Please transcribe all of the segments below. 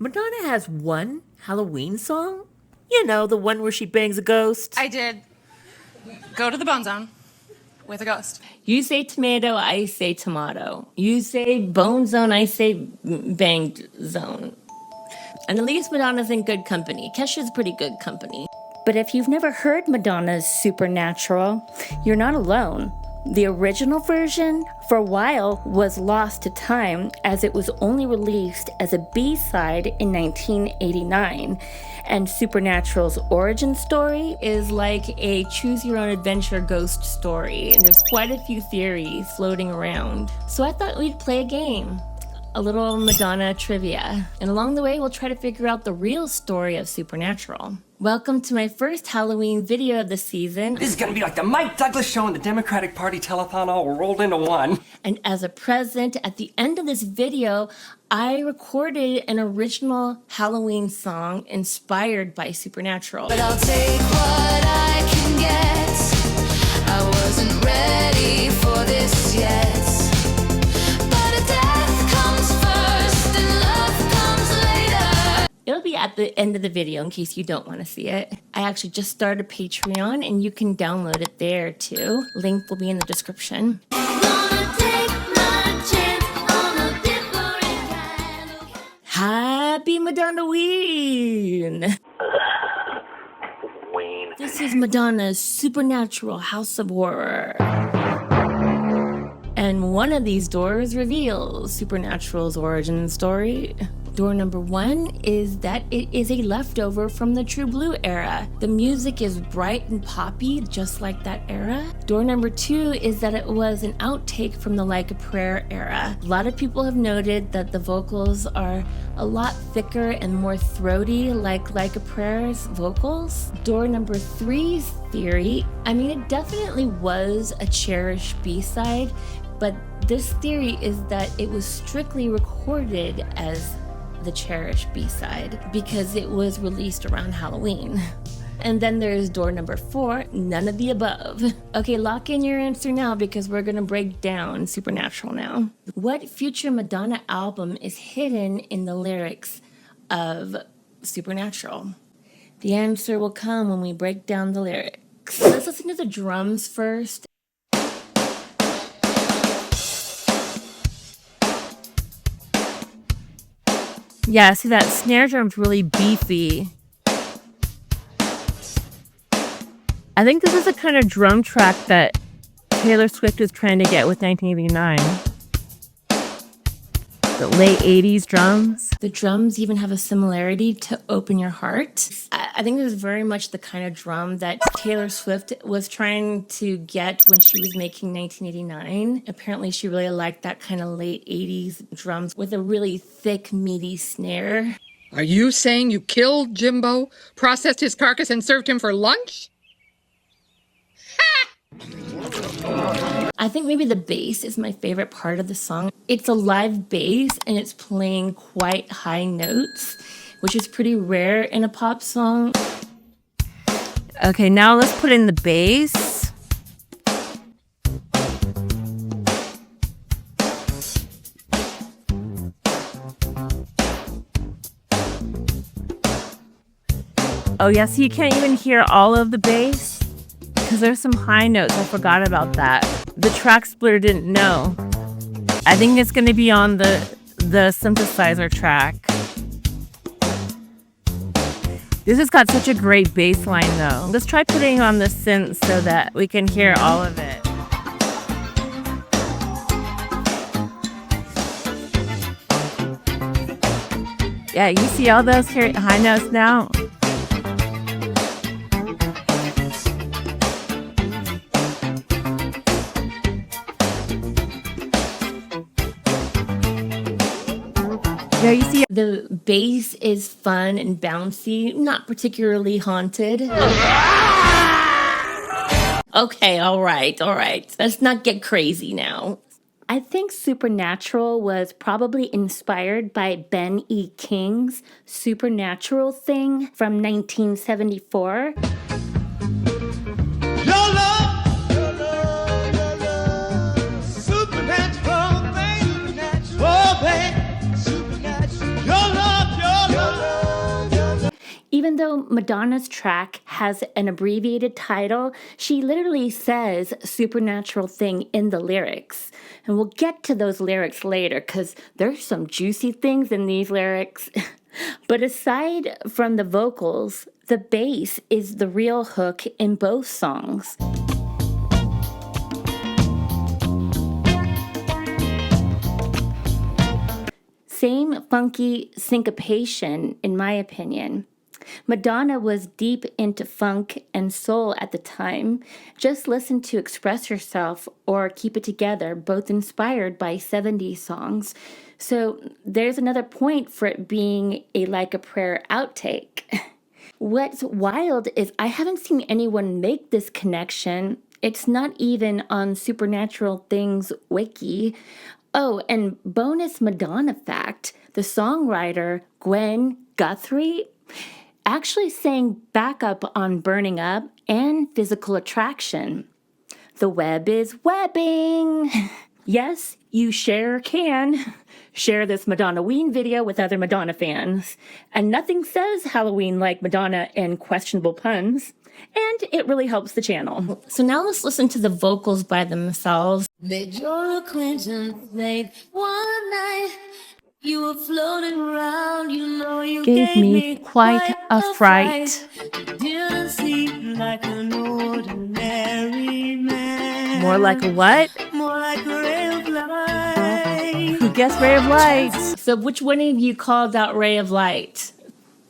Madonna has one Halloween song? You know, the one where she bangs a ghost. I did go to the Bone Zone with a ghost. You say tomato, I say tomato. You say bone zone, I say banged zone. And at least Madonna's in good company. Kesha's pretty good company. But if you've never heard Madonna's Supernatural, you're not alone. The original version, for a while, was lost to time as it was only released as a B-side in 1989. And Supernatural's origin story is like a choose-your-own-adventure ghost story, and there's quite a few theories floating around. So I thought we'd play a game. A little Madonna trivia. And along the way, we'll try to figure out the real story of Supernatural. Welcome to my first Halloween video of the season. This is gonna be like the Mike Douglas show and the Democratic Party telethon all rolled into one. And as a present, at the end of this video, I recorded an original Halloween song inspired by Supernatural. But I'll take what I can get. I wasn't ready for this yet. It'll be at the end of the video in case you don't want to see it. I actually just started Patreon and you can download it there too. Link will be in the description. Happy Madonna-ween! This is Madonna's Supernatural House of Horror. And one of these doors reveals Supernatural's origin story. Door number 1 is that it is a leftover from the True Blue era. The music is bright and poppy, just like that era. Door number 2 is that it was an outtake from the Like a Prayer era. A lot of people have noted that the vocals are a lot thicker and more throaty, like a Prayer's vocals. Door number 3's theory, I mean, it definitely was a cherished B-side, but this theory is that it was strictly recorded as the cherished B-side because it was released around Halloween. And then there's door number 4, none of the above. Okay, lock in your answer now because we're gonna break down Supernatural now. What future Madonna album is hidden in the lyrics of Supernatural? The answer will come when we break down the lyrics. Let's listen to the drums first. Yeah, see that snare drum's really beefy. I think this is the kind of drum track that Taylor Swift is trying to get with 1989. The late 80s drums. The drums even have a similarity to Open Your Heart. I think this is very much the kind of drum that Taylor Swift was trying to get when she was making 1989. Apparently she really liked that kind of late 80s drums with a really thick, meaty snare. Are you saying you killed Jimbo, processed his carcass, and served him for lunch? I think maybe the bass is my favorite part of the song. It's a live bass and it's playing quite high notes, which is pretty rare in a pop song. Okay, now let's put in the bass. Oh yeah, so you can't even hear all of the bass because there's some high notes. I forgot about that. The track splitter didn't know. I think it's going to be on the synthesizer track. This has got such a great bass line though. Let's try putting on the synth so that we can hear all of it. Yeah, you see all those high notes now? Yeah, you see The bass is fun and bouncy, not particularly haunted. Okay, all right. Let's not get crazy now. I think Supernatural was probably inspired by Ben E. King's Supernatural Thing from 1974. Even though Madonna's track has an abbreviated title, she literally says supernatural thing in the lyrics. And we'll get to those lyrics later because there's some juicy things in these lyrics. But aside from the vocals, the bass is the real hook in both songs. Same funky syncopation, in my opinion. Madonna was deep into funk and soul at the time. Just listen to Express Yourself or Keep It Together, both inspired by 70s songs. So there's another point for it being a Like a Prayer outtake. What's wild is I haven't seen anyone make this connection. It's not even on Supernatural Things Wiki. Oh, and bonus Madonna fact, the songwriter Gwen Guthrie actually sang backup on Burning Up and Physical Attraction. The web is webbing. Yes, you sure can. Share this Madonna-ween video with other Madonna fans. And nothing says Halloween like Madonna and questionable puns. And it really helps the channel. So now let's listen to the vocals by themselves. Made your acquaintance late one night. You were floating around, you know you Gave me quite a fright. Didn't seem like an ordinary man. More like a what? More like a ray of light. Who guessed Ray of Light? So which one of you called out Ray of Light?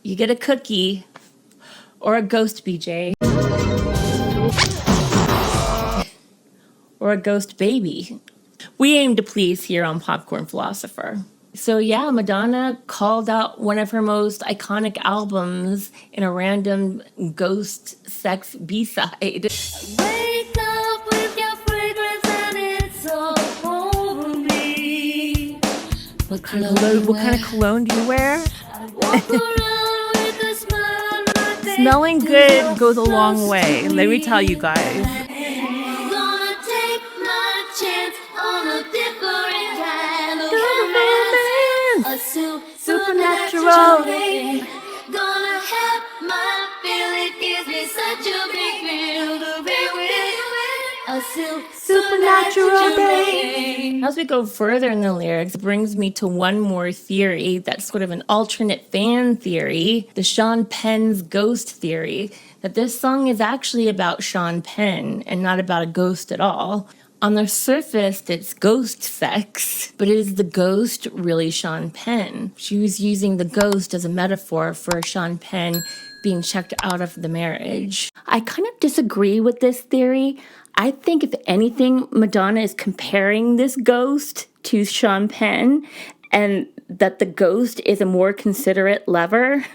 You get a cookie or a ghost, BJ. Or a ghost baby. We aim to please here on Popcorn Philosopher. So yeah, Madonna called out one of her most iconic albums in a random ghost sex B-side. Wake up with your fragrance and it's all over me. What kind of cologne do you wear? Walk around with a smile on my face. Smelling good goes a long way. Let me tell you guys. Gonna take my chance on a different kind of romance. A supernatural thing. Gonna have my feel. It gives me such a big thrill to be with. A supernatural thing. As we go further in the lyrics, it brings me to one more theory that's sort of an alternate fan theory, the Sean Penn's ghost theory, that this song is actually about Sean Penn and not about a ghost at all. On the surface, it's ghost sex, but is the ghost really Sean Penn? She was using the ghost as a metaphor for Sean Penn being checked out of the marriage. I kind of disagree with this theory. I think, if anything, Madonna is comparing this ghost to Sean Penn and that the ghost is a more considerate lover.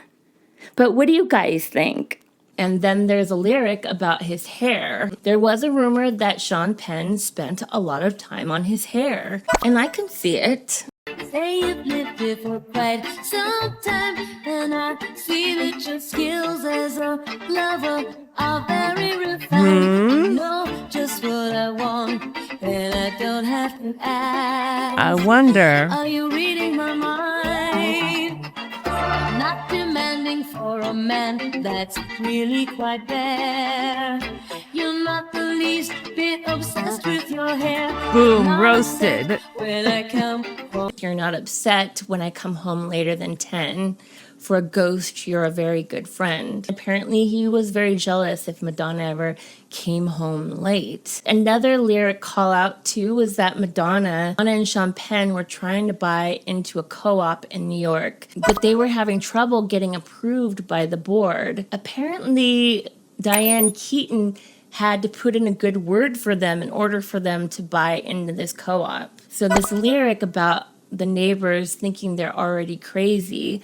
But what do you guys think? And then there's a lyric about his hair. There was a rumor that Sean Penn spent a lot of time on his hair, and I can see it. Say you've lived here for quite some time, and I see that your skills as a lover are very refined. You know just what I want, and I don't have to ask. I wonder. Are you reading my mind? Not demanding for a man that's really quite there. You're not the least bit obsessed with your hair. Boom, Not roasted. upset when I come home. You're not upset when I come home later than 10. For a ghost, you're a very good friend. Apparently, he was very jealous if Madonna ever came home late. Another lyric call out, too, was that Madonna and Sean Penn were trying to buy into a co-op in New York, but they were having trouble getting approved by the board. Apparently, Diane Keaton had to put in a good word for them in order for them to buy into this co-op. So this lyric about the neighbors thinking they're already crazy,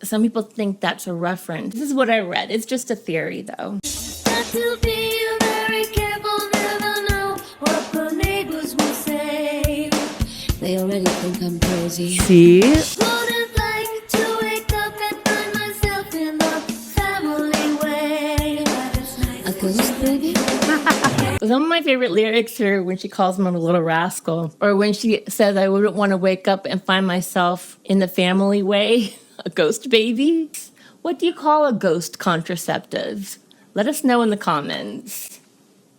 some people think that's a reference. This is what I read. It's just a theory, though. Got to be very careful, never know what the neighbors will say. They already think I'm crazy. See? Wouldn't like to wake up and find myself in the family way. A ghost baby? Some of my favorite lyrics are when she calls him a little rascal, or when she says, I wouldn't want to wake up and find myself in the family way, a ghost baby. What do you call a ghost contraceptive? Let us know in the comments.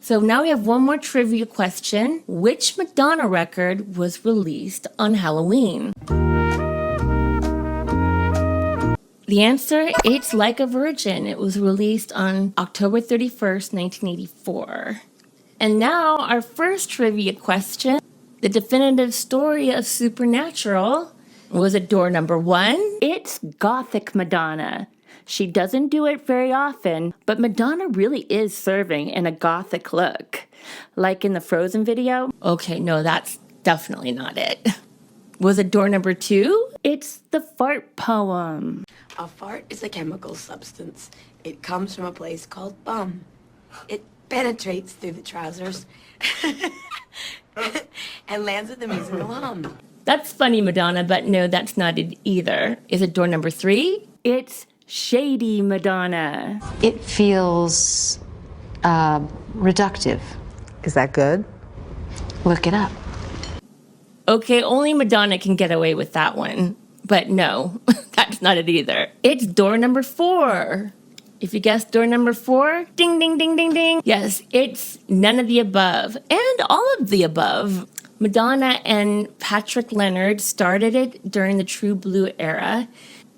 So now we have one more trivia question. Which Madonna record was released on Halloween? The answer, it's Like a Virgin. It was released on October 31st, 1984. And now our first trivia question. The definitive story of Supernatural. Was it door number 1? It's Gothic Madonna. She doesn't do it very often, but Madonna really is serving in a gothic look. Like in the Frozen video. Okay, no, that's definitely not it. Was it door number 2? It's the fart poem. A fart is a chemical substance. It comes from a place called bum. It penetrates through the trousers and lands at the musical hum. That's funny, Madonna, but no, that's not it either. Is it door number 3? It's Shady Madonna. It feels reductive. Is that good? Look it up. Okay, only Madonna can get away with that one. But no, that's not it either. It's door number 4. If you guessed door number 4, ding, ding, ding, ding, ding. Yes, it's none of the above and all of the above. Madonna and Patrick Leonard started it during the True Blue era,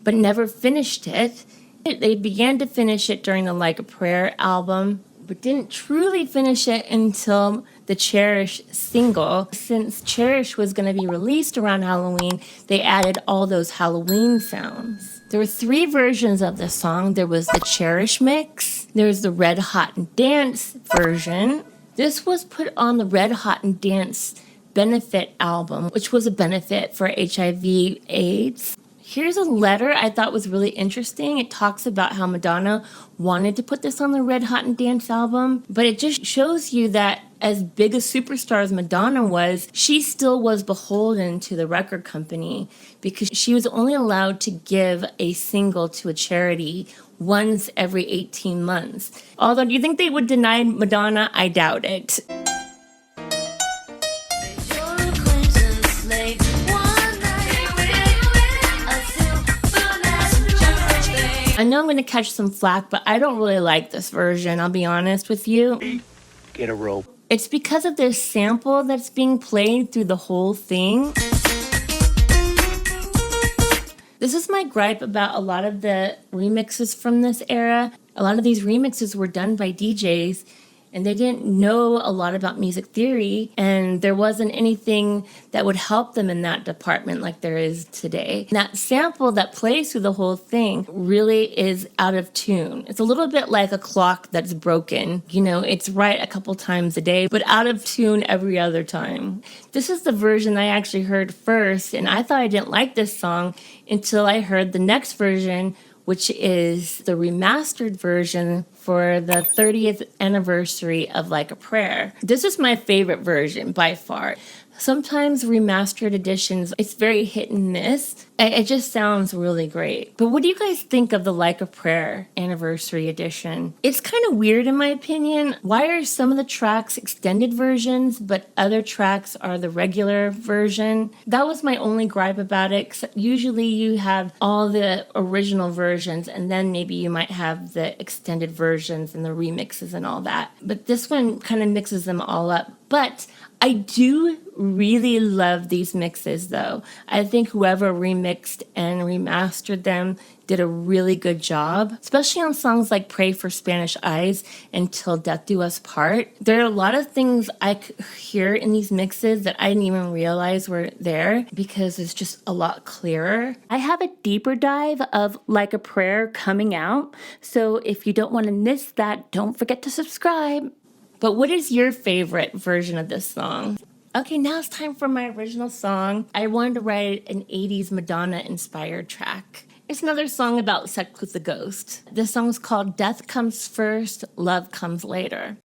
but never finished it. They began to finish it during the Like a Prayer album, but didn't truly finish it until the Cherish single. Since Cherish was going to be released around Halloween, they added all those Halloween sounds. There were 3 versions of this song. There was the Cherish mix, there's the Red Hot and Dance version. This was put on the Red Hot and Dance benefit album, which was a benefit for HIV/AIDS. Here's a letter I thought was really interesting. It talks about how Madonna wanted to put this on the Red Hot and Dance album, but it just shows you that as big a superstar as Madonna was, she still was beholden to the record company because she was only allowed to give a single to a charity once every 18 months. Although, do you think they would deny Madonna? I doubt it. I know I'm going to catch some flack, but I don't really like this version, I'll be honest with you. Get a rope. It's because of this sample that's being played through the whole thing. This is my gripe about a lot of the remixes from this era. A lot of these remixes were done by DJs, and they didn't know a lot about music theory, and there wasn't anything that would help them in that department like there is today. And that sample that plays through the whole thing really is out of tune. It's a little bit like a clock that's broken. You know, it's right a couple times a day, but out of tune every other time. This is the version I actually heard first, and I thought I didn't like this song until I heard the next version, which is the remastered version for the 30th anniversary of Like a Prayer. This is my favorite version by far. Sometimes remastered editions, it's very hit and miss. It just sounds really great. But what do you guys think of the Like a Prayer anniversary edition? It's kind of weird in my opinion. Why are some of the tracks extended versions, but other tracks are the regular version? That was my only gripe about it. Usually you have all the original versions, and then maybe you might have the extended versions and the remixes and all that. But this one kind of mixes them all up. But I do really love these mixes, though. I think whoever remixed and remastered them did a really good job, especially on songs like Pray for Spanish Eyes and Till Death Do Us Part. There are a lot of things I hear in these mixes that I didn't even realize were there because it's just a lot clearer. I have a deeper dive of Like a Prayer coming out, so if you don't want to miss that, don't forget to subscribe. But what is your favorite version of this song? Okay, now it's time for my original song. I wanted to write an 80s Madonna-inspired track. It's another song about sex with a ghost. This song is called Death Comes First, Love Comes Later.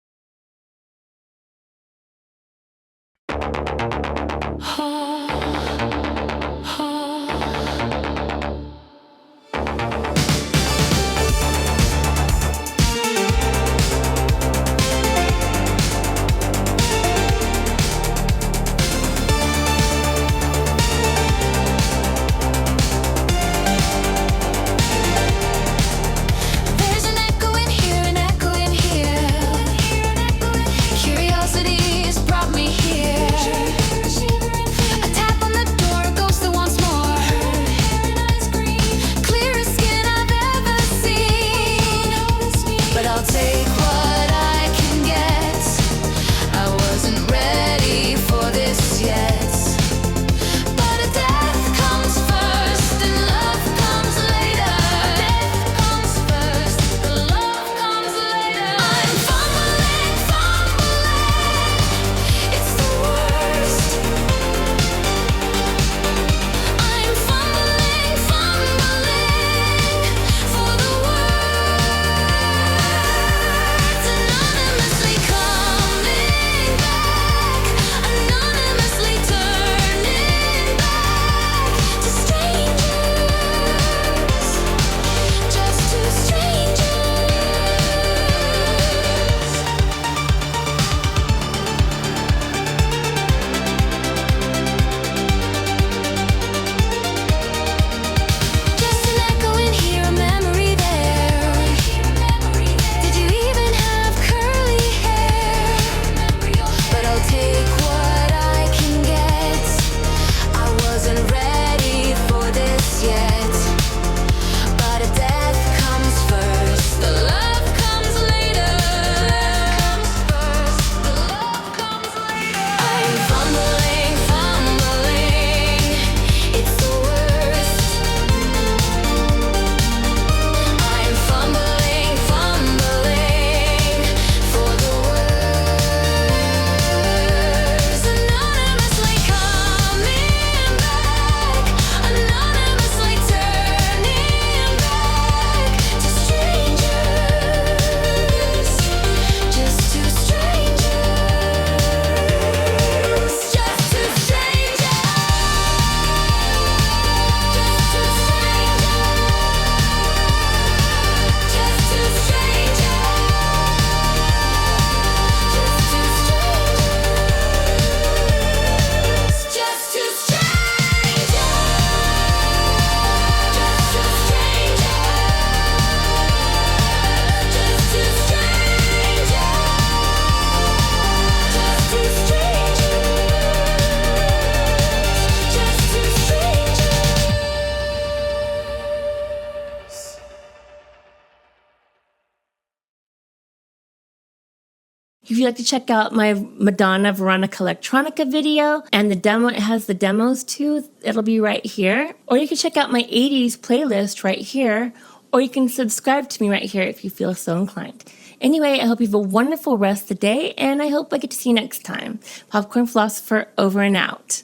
If you'd like to check out my Madonna Veronica Electronica video and the demo, it has the demos too, it'll be right here. Or you can check out my 80s playlist right here, or you can subscribe to me right here if you feel so inclined. Anyway, I hope you have a wonderful rest of the day, and I hope I get to see you next time. Popcorn Philosopher over and out.